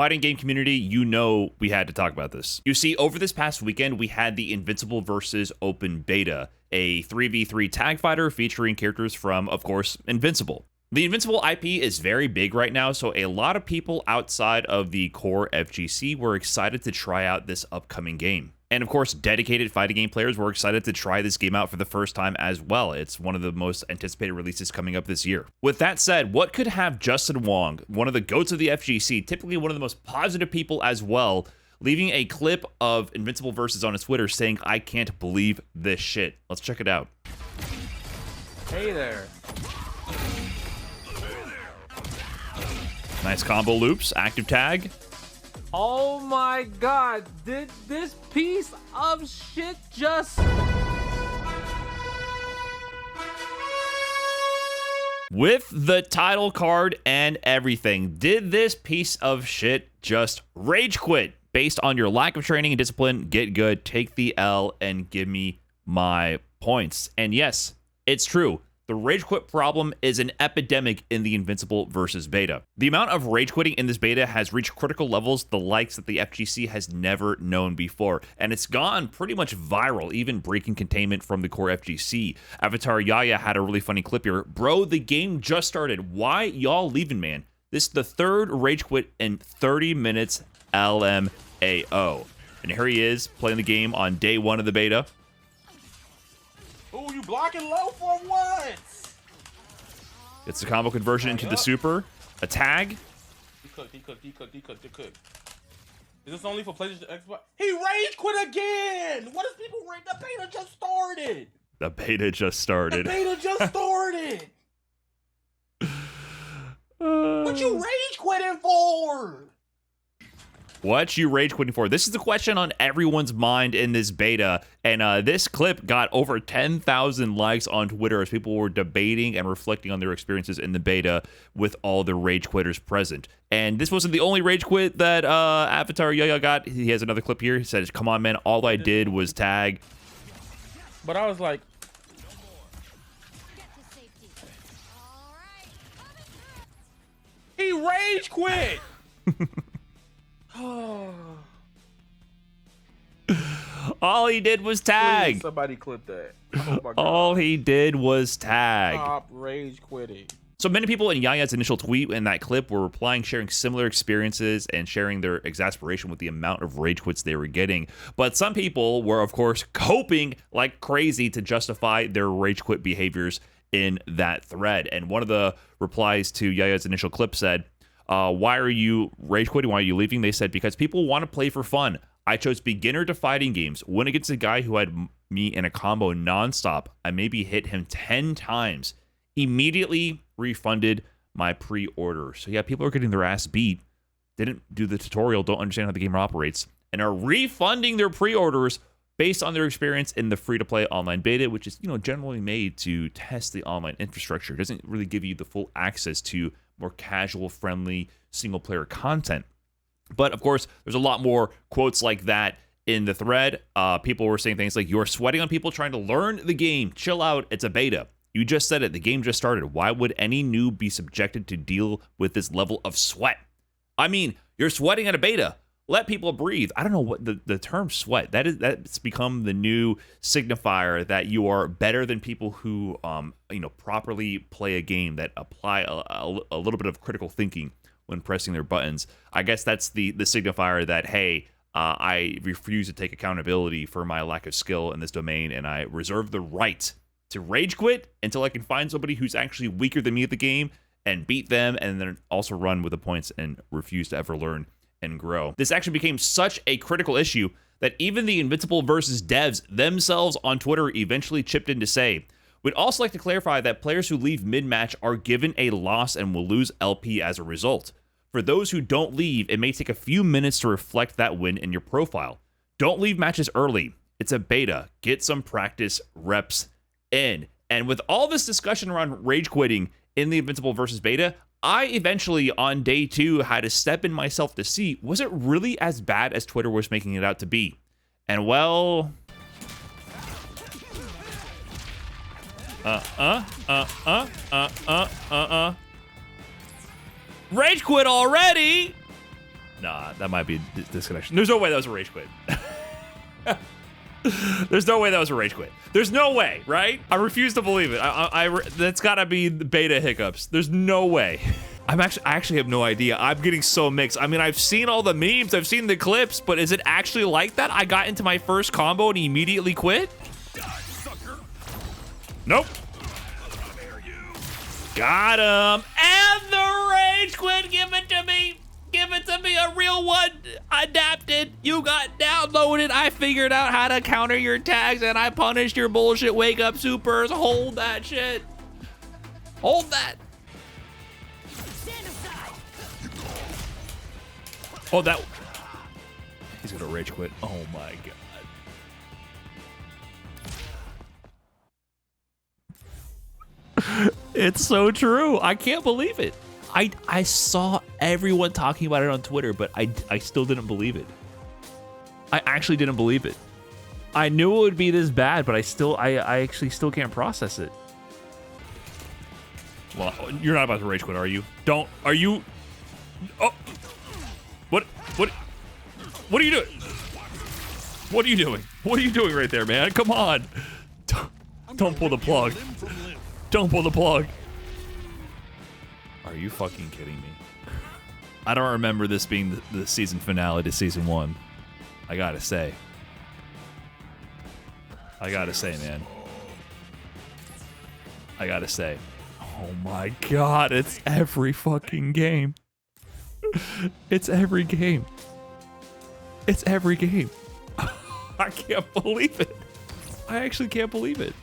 fighting game community, you know we had to talk about this. You see, over this past weekend, we had the Invincible versus Open Beta, a 3v3 tag fighter featuring characters from, of course, Invincible. The Invincible IP is very big right now, so a lot of people outside of the core FGC were excited to try out this upcoming game. And of course, dedicated fighting game players were excited to try this game out for the first time as well. It's one of the most anticipated releases coming up this year. With that said, what could have Justin Wong, one of the GOATs of the FGC, typically one of the most positive people as well, leaving a clip of Invincible Versus on his Twitter saying, "I can't believe this shit." Let's check it out. Hey there. Nice combo loops, active tag. Oh my god, did this piece of shit just... With the title card and everything, did this piece of shit just rage quit? Based on your lack of training and discipline, get good, take the L, and give me my points. And yes, it's true. The rage quit problem is an epidemic in the Invincible versus beta. The amount of rage quitting in this beta has reached critical levels, the likes that the FGC has never known before, and it's gone pretty much viral, even breaking containment from the core FGC. Avatar Yaya had a really funny clip here. "Bro, the game just started. Why y'all leaving, man? This is the third rage quit in 30 minutes, LMAO." And here he is playing the game on day 1 of the beta. Oh, you blocking low for what? It's the combo conversion into the super. A tag. He cooked. Is this only for PlayStation Xbox? He rage quit again! What is people rage? The beta just started! The beta just started. What you rage quitting for? What you rage quitting for? This is the question on everyone's mind in this beta, and this clip got over 10,000 likes on Twitter as people were debating and reflecting on their experiences in the beta with all the rage quitters present. And this wasn't the only rage quit that Avatar Yaya got. He has another clip here. He says, "Come on, man, all I did was tag." But I was like... He rage quit! All he did was tag. Please, somebody clip that. Oh my God. All he did was tag. Stop rage quitting. So many people in Yaya's initial tweet in that clip were replying, sharing similar experiences and sharing their exasperation with the amount of rage quits they were getting. But some people were, of course, coping like crazy to justify their rage quit behaviors in that thread. And one of the replies to Yaya's initial clip said, "Why are you rage quitting? Why are you leaving?" They said, "Because people want to play for fun. I chose beginner to fighting games. Went against a guy who had me in a combo nonstop. I maybe hit him 10 times. Immediately refunded my pre-order." So yeah, people are getting their ass beat, didn't do the tutorial, don't understand how the game operates, and are refunding their pre-orders based on their experience in the free-to-play online beta, which is, generally made to test the online infrastructure. It doesn't really give you the full access to more casual, friendly, single-player content. But of course, there's a lot more quotes like that in the thread. People were saying things like, "You're sweating on people trying to learn the game. Chill out. It's a beta. You just said it. The game just started. Why would any noob be subjected to deal with this level of sweat? I mean, you're sweating at a beta. Let people breathe." I don't know what the term sweat, that's become the new signifier that you are better than people who properly play a game, that apply a little bit of critical thinking when pressing their buttons. I guess that's the signifier that, hey, I refuse to take accountability for my lack of skill in this domain, and I reserve the right to rage quit until I can find somebody who's actually weaker than me at the game and beat them, and then also run with the points and refuse to ever learn and grow. This actually became such a critical issue that even the Invincible versus devs themselves on Twitter eventually chipped in to say, "We'd also like to clarify that players who leave mid-match are given a loss and will lose LP as a result. For those who don't leave, it may take a few minutes to reflect that win in your profile. Don't leave matches early. It's a beta. Get some practice reps in." And with all this discussion around rage quitting in the Invincible versus beta, I eventually, on day 2, had to step in myself to see, was it really as bad as Twitter was making it out to be? And well... Rage quit already? Nah, that might be a disconnection. There's no way that was a rage quit. There's no way that was a rage quit. There's no way, right? I refuse to believe it. That's gotta be the beta hiccups. There's no way. I actually have no idea. I'm getting so mixed. I mean, I've seen all the memes, I've seen the clips, but is it actually like that? I got into my first combo and he immediately quit? Nope. Got him. And the rage quit. Give it to me. Give it to me, a real one. Adapted. You got downloaded. I figured out how to counter your tags and I punished your bullshit wake up supers. Hold that shit. Hold that. Oh, that. He's gonna rage quit. Oh my god. It's so true. I can't believe it. I saw everyone talking about it on Twitter, but I still didn't believe it. I actually didn't believe it. I knew it would be this bad, but I actually still can't process it. Well, you're not about to rage quit, are you? Are you? Oh, what are you doing? What are you doing? What are you doing right there, man? Come on. Don't pull the plug. Don't pull the plug. Are you fucking kidding me? I don't remember this being the season finale to season 1. I gotta say. Man. I gotta say. Oh my god, it's every fucking game. It's every game. It's every game. I can't believe it. I actually can't believe it.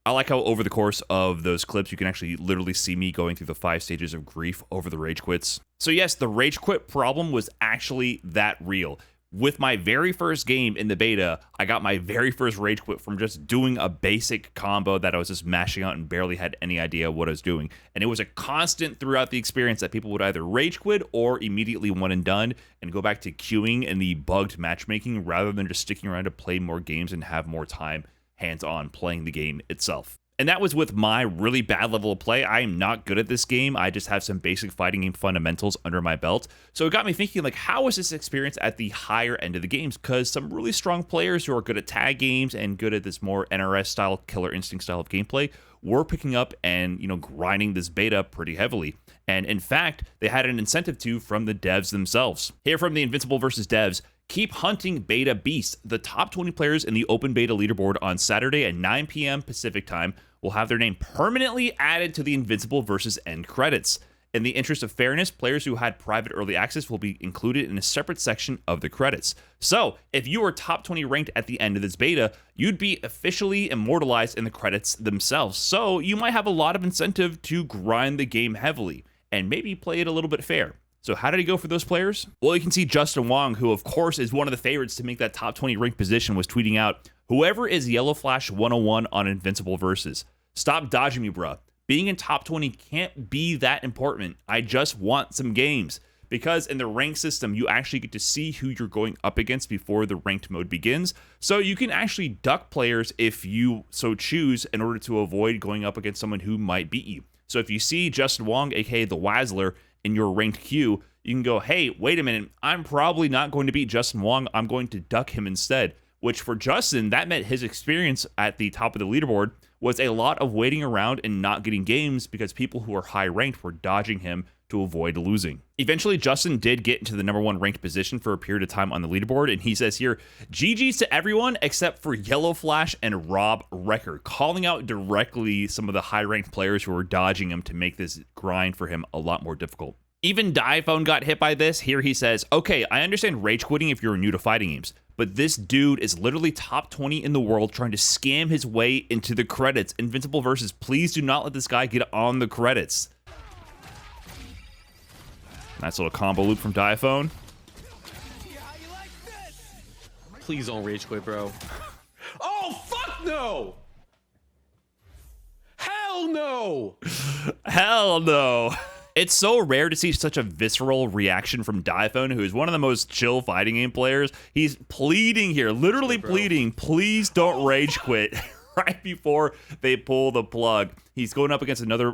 I like how over the course of those clips, you can actually literally see me going through the 5 stages of grief over the rage quits. So yes, the rage quit problem was actually that real. With my very first game in the beta, I got my very first rage quit from just doing a basic combo that I was just mashing out and barely had any idea what I was doing. And it was a constant throughout the experience that people would either rage quit or immediately one and done and go back to queuing and the bugged matchmaking rather than just sticking around to play more games and have more time hands-on playing the game itself. And that was with my really bad level of play. I am not good at this game. I just have some basic fighting game fundamentals under my belt. So it got me thinking, like, how is this experience at the higher end of the games? Because some really strong players who are good at tag games and good at this more NRS style, Killer Instinct style of gameplay were picking up and, grinding this beta pretty heavily. And in fact, they had an incentive to from the devs themselves. Here from the Invincible versus devs, keep hunting beta beasts. The top 20 players in the open beta leaderboard on Saturday at 9 p.m. Pacific time will have their name permanently added to the Invincible versus end credits. In the interest of fairness, players who had private early access will be included in a separate section of the credits. So, if you were top 20 ranked at the end of this beta, you'd be officially immortalized in the credits themselves. So, you might have a lot of incentive to grind the game heavily and maybe play it a little bit fair. So how did he go for those players? Well, you can see Justin Wong, who of course is one of the favorites to make that top 20 ranked position, was tweeting out, "Whoever is Yellow Flash 101 on Invincible Versus, stop dodging me, bruh. Being in top 20 can't be that important. I just want some games." Because in the ranked system, you actually get to see who you're going up against before the ranked mode begins. So you can actually duck players if you so choose in order to avoid going up against someone who might beat you. So if you see Justin Wong, aka the Wazzler, in your ranked queue, you can go, hey, wait a minute, I'm probably not going to beat Justin Wong, I'm going to duck him instead. Which for Justin, that meant his experience at the top of the leaderboard was a lot of waiting around and not getting games because people who are high ranked were dodging him to avoid losing. Eventually, Justin did get into the #1 ranked position for a period of time on the leaderboard, and he says here, GG's to everyone except for Yellow Flash and Rob Recker, calling out directly some of the high ranked players who were dodging him to make this grind for him a lot more difficult. Even Diphone got hit by this. Here he says, okay, I understand rage quitting if you're new to fighting games, but this dude is literally top 20 in the world trying to scam his way into the credits. Invincible versus, please do not let this guy get on the credits. Nice little combo loop from Diphone. Please don't rage quit, bro. Oh, fuck no! Hell no! Hell no! It's so rare to see such a visceral reaction from Diphone, who is one of the most chill fighting game players. He's pleading here, literally pleading, please don't rage quit right before they pull the plug. He's going up against another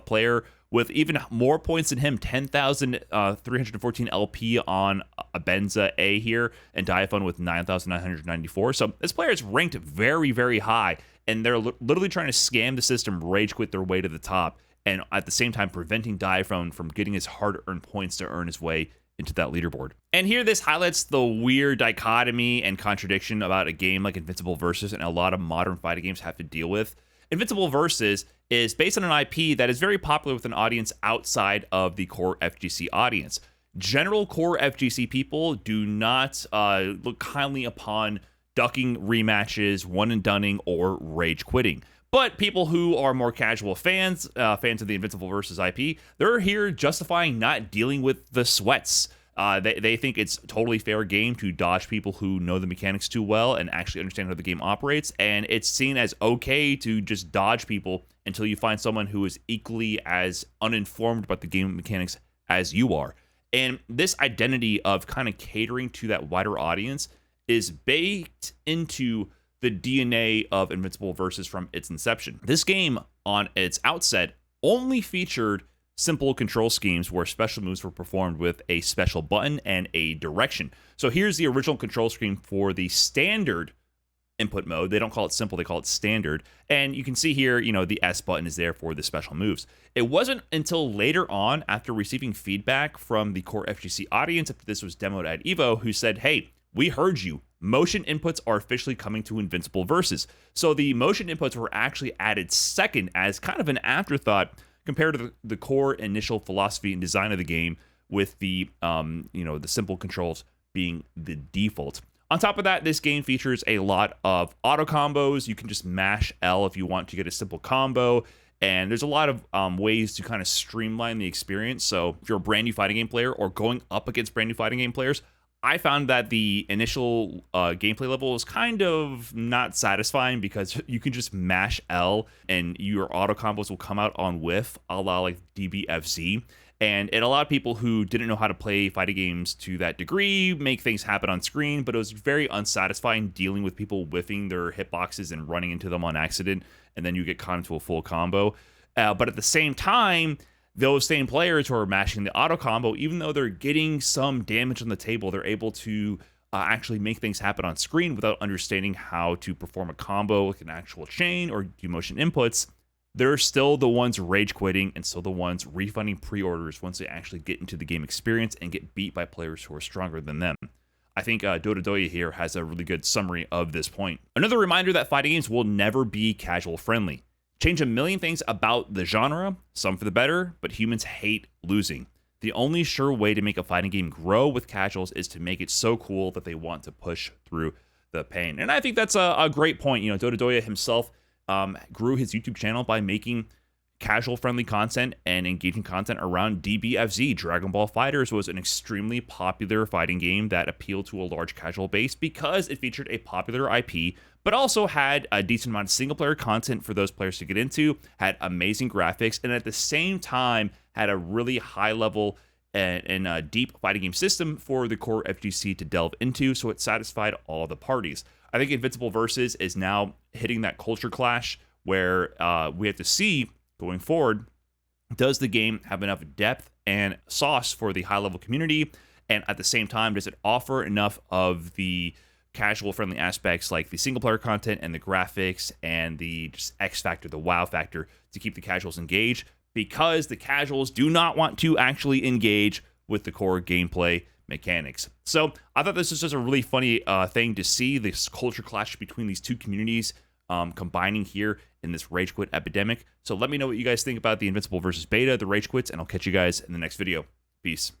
player with even more points than him, 10,314 LP on Abenza A here, and Diaphone with 9,994. So this player is ranked very, very high, and they're literally trying to scam the system, rage quit their way to the top, and at the same time preventing Diaphone from getting his hard-earned points to earn his way into that leaderboard. And here this highlights the weird dichotomy and contradiction about a game like Invincible Versus and a lot of modern fighting games have to deal with. Invincible Versus is based on an IP that is very popular with an audience outside of the core FGC audience. General core FGC people do not look kindly upon ducking rematches, one and dunning, or rage quitting. But people who are more casual fans, fans of the Invincible Versus IP, they're here justifying not dealing with the sweats. They think it's totally fair game to dodge people who know the mechanics too well and actually understand how the game operates, and it's seen as okay to just dodge people until you find someone who is equally as uninformed about the game mechanics as you are. And this identity of kind of catering to that wider audience is baked into the DNA of Invincible Versus from its inception. This game, on its outset, only featured simple control schemes where special moves were performed with a special button and a direction. So here's the original control scheme for the standard input mode. They don't call it simple, they call it standard. And you can see here, the S button is there for the special moves. It wasn't until later on, after receiving feedback from the core FGC audience, after this was demoed at EVO, who said, hey, we heard you. Motion inputs are officially coming to Invincible Versus. So the motion inputs were actually added second as kind of an afterthought compared to the core initial philosophy and design of the game, with the the simple controls being the default. On top of that, this game features a lot of auto combos. You can just mash L if you want to get a simple combo. And there's a lot of ways to kind of streamline the experience. So if you're a brand new fighting game player or going up against brand new fighting game players, I found that the initial gameplay level was kind of not satisfying because you can just mash L and your auto combos will come out on whiff, a la like DBFZ. And it allowed people who didn't know how to play fighting games to that degree make things happen on screen, but it was very unsatisfying dealing with people whiffing their hitboxes and running into them on accident, and then you get caught into a full combo. But at the same time, those same players who are mashing the auto combo, even though they're getting some damage on the table, they're able to actually make things happen on screen without understanding how to perform a combo with an actual chain or do motion inputs. They're still the ones rage quitting and still the ones refunding pre-orders once they actually get into the game experience and get beat by players who are stronger than them. I think Dododoya here has a really good summary of this point. Another reminder that fighting games will never be casual friendly. Change a million things about the genre, some for the better, but humans hate losing. The only sure way to make a fighting game grow with casuals is to make it so cool that they want to push through the pain. And I think that's a great point. Dododoya himself grew his YouTube channel by making casual-friendly content and engaging content around DBFZ. Dragon Ball FighterZ was an extremely popular fighting game that appealed to a large casual base because it featured a popular IP, but also had a decent amount of single-player content for those players to get into, had amazing graphics, and at the same time had a really high-level and a deep fighting game system for the core FGC to delve into, so it satisfied all the parties. I think Invincible Versus is now hitting that culture clash where we have to see, going forward, does the game have enough depth and sauce for the high-level community, and at the same time, does it offer enough of the casual-friendly aspects like the single-player content and the graphics and the just X factor, the wow factor, to keep the casuals engaged, because the casuals do not want to actually engage with the core gameplay mechanics. So I thought this was just a really funny thing to see, this culture clash between these two communities combining here in this Rage Quit epidemic. So let me know what you guys think about the Invincible Versus beta, the Rage Quits, and I'll catch you guys in the next video. Peace.